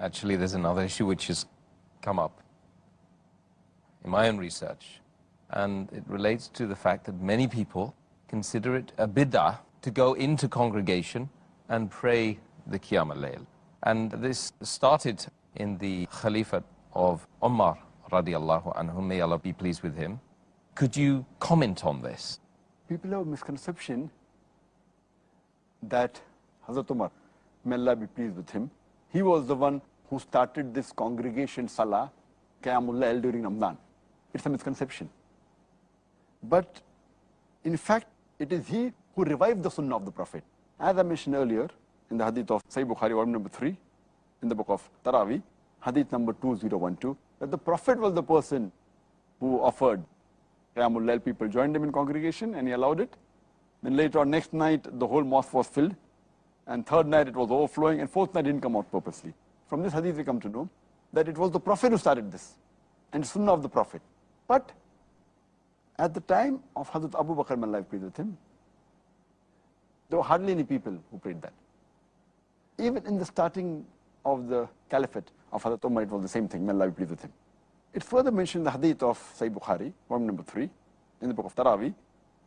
Actually, there's another issue which has come up in my own research, and it relates to the fact that many people consider it a bid'ah to go into congregation and pray the Qiyam al-Layl. And this started in the Khalifate of Umar radiallahu anhu, may Allah be pleased with him. Could you comment on this? People have a misconception that Hazrat Umar, may Allah be pleased with him, he was the one who started this congregation Salah, Qiyamul Layl during Ramadan. It's a misconception. But in fact, it is he who revived the Sunnah of the Prophet. As I mentioned earlier, in the hadith of Sahih Bukhari, volume number 3, in the book of Taraweeh, hadith number 2012, that the Prophet was the person who offered Qiyamul Layl, people joined him in congregation and he allowed it. Then later on, next night, the whole mosque was filled. And third night, it was overflowing. And fourth night, didn't come out purposely. From this hadith, we come to know that it was the Prophet who started this. And Sunnah of the Prophet. But at the time of Hazrat Abu Bakr, may Allah be pleased with him, there were hardly any people who prayed that. Even in the starting of the caliphate of Hazrat Umar, it was the same thing, may Allah be pleased with him. It's further mentioned in the hadith of Sahih Bukhari, volume number 3, in the book of Taraweeh,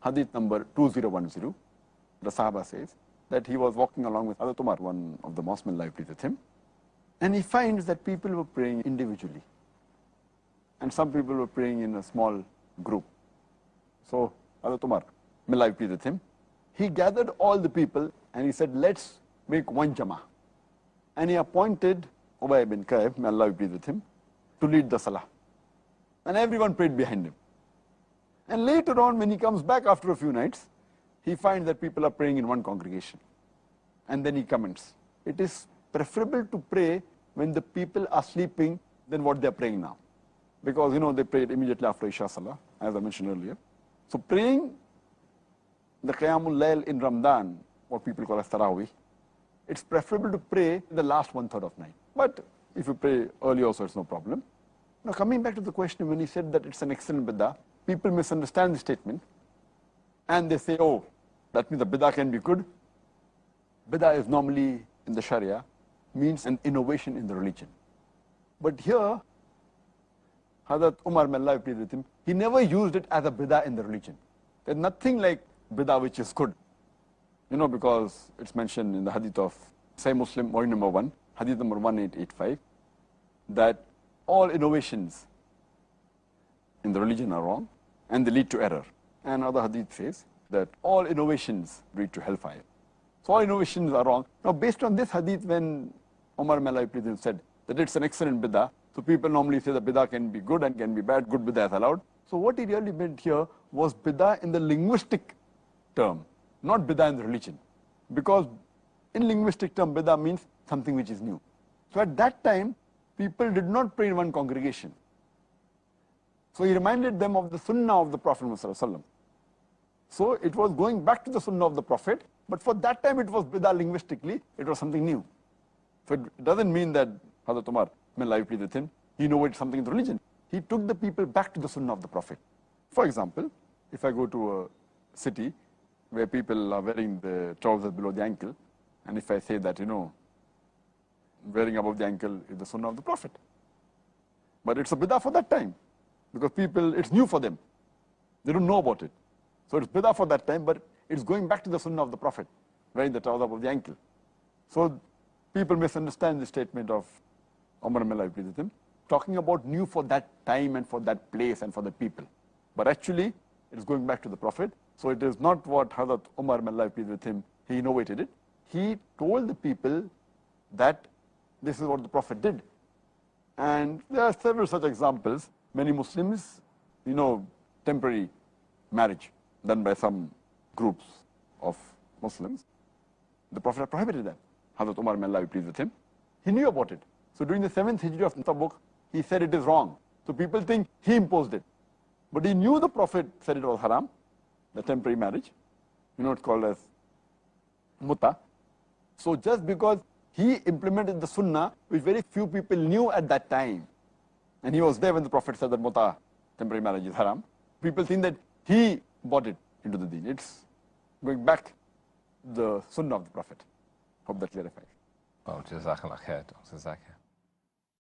hadith number 2010. The Sahaba says that he was walking along with Hazrat Umar, one of the mosques, may Allah be pleased with him, and he finds that people were praying individually. And some people were praying in a small group. So Hazrat Umar, may Allah be pleased with him, he gathered all the people and he said, let's make one Jama'ah. And he appointed Ubay ibn Ka'b, may Allah be pleased with him, to lead the Salah. And everyone prayed behind him. And later on, when he comes back after a few nights, he finds that people are praying in one congregation. And then he comments, it is preferable to pray when the people are sleeping than what they are praying now. Because, they prayed immediately after Isha Salah, as I mentioned earlier. So praying the Qiyamul Layl in Ramadan, what people call as Taraweeh, it's preferable to pray the last 1/3 of night. But if you pray early also, it's no problem. Now coming back to the question, when he said that it's an excellent bid'ah, people misunderstand the statement. And they say, oh, that means the bid'ah can be good. Bid'ah is normally, in the Sharia, means an innovation in the religion. But here, Hazrat Umar, may Allah be pleased with him, he never used it as a bid'ah in the religion. There's nothing like bid'ah which is good. Because it's mentioned in the hadith of Sahih Muslim, volume number 1, hadith number 1885, that all innovations in the religion are wrong and they lead to error. And other hadith says that all innovations lead to hellfire. So all innovations are wrong. Now based on this hadith, when Umar, may Allah be pleased with him, said that it's an excellent bid'ah, so people normally say that bid'ah can be good and can be bad, good bid'ah is allowed. So what he really meant here was bid'ah in the linguistic term, not bid'ah in the religion. Because in linguistic term, bid'ah means something which is new. So at that time, people did not pray in one congregation. So he reminded them of the Sunnah of the Prophet ﷺ. So it was going back to the Sunnah of the Prophet, but for that time it was bid'ah linguistically, it was something new. So it doesn't mean that Hazrat Umar, may Allah be pleased with him, he innovated something in the religion. He took the people back to the Sunnah of the Prophet. For example, if I go to a city where people are wearing the trousers below the ankle, and if I say that, wearing above the ankle is the Sunnah of the Prophet. But it's a bid'ah for that time, because people, it's new for them. They don't know about it. So it's bid'ah for that time, but it's going back to the Sunnah of the Prophet, wearing the trousers above the ankle. So people misunderstand the statement of Umar, may Allah be pleased with him, talking about new for that time and for that place and for the people. But actually, it's going back to the Prophet. So it is not what Hazrat Umar, may Allah be pleased with him, he innovated it. He told the people that this is what the Prophet did. And there are several such examples. Many Muslims, temporary marriage done by some groups of Muslims. The Prophet had prohibited that. Hazrat Umar, may Allah be pleased with him, he knew about it. So during the 7th Hijri of the book, he said it is wrong. So people think he imposed it. But he knew the Prophet said it was haram, the temporary marriage. It's called as muta. So just because he implemented the Sunnah, which very few people knew at that time, and he was there when the Prophet said that muta, temporary marriage, is haram, people think that he brought it into the deen. It's going back the Sunnah of the Prophet. Hope that clarifies. Well, Jazakallahu Khairan, Zakir.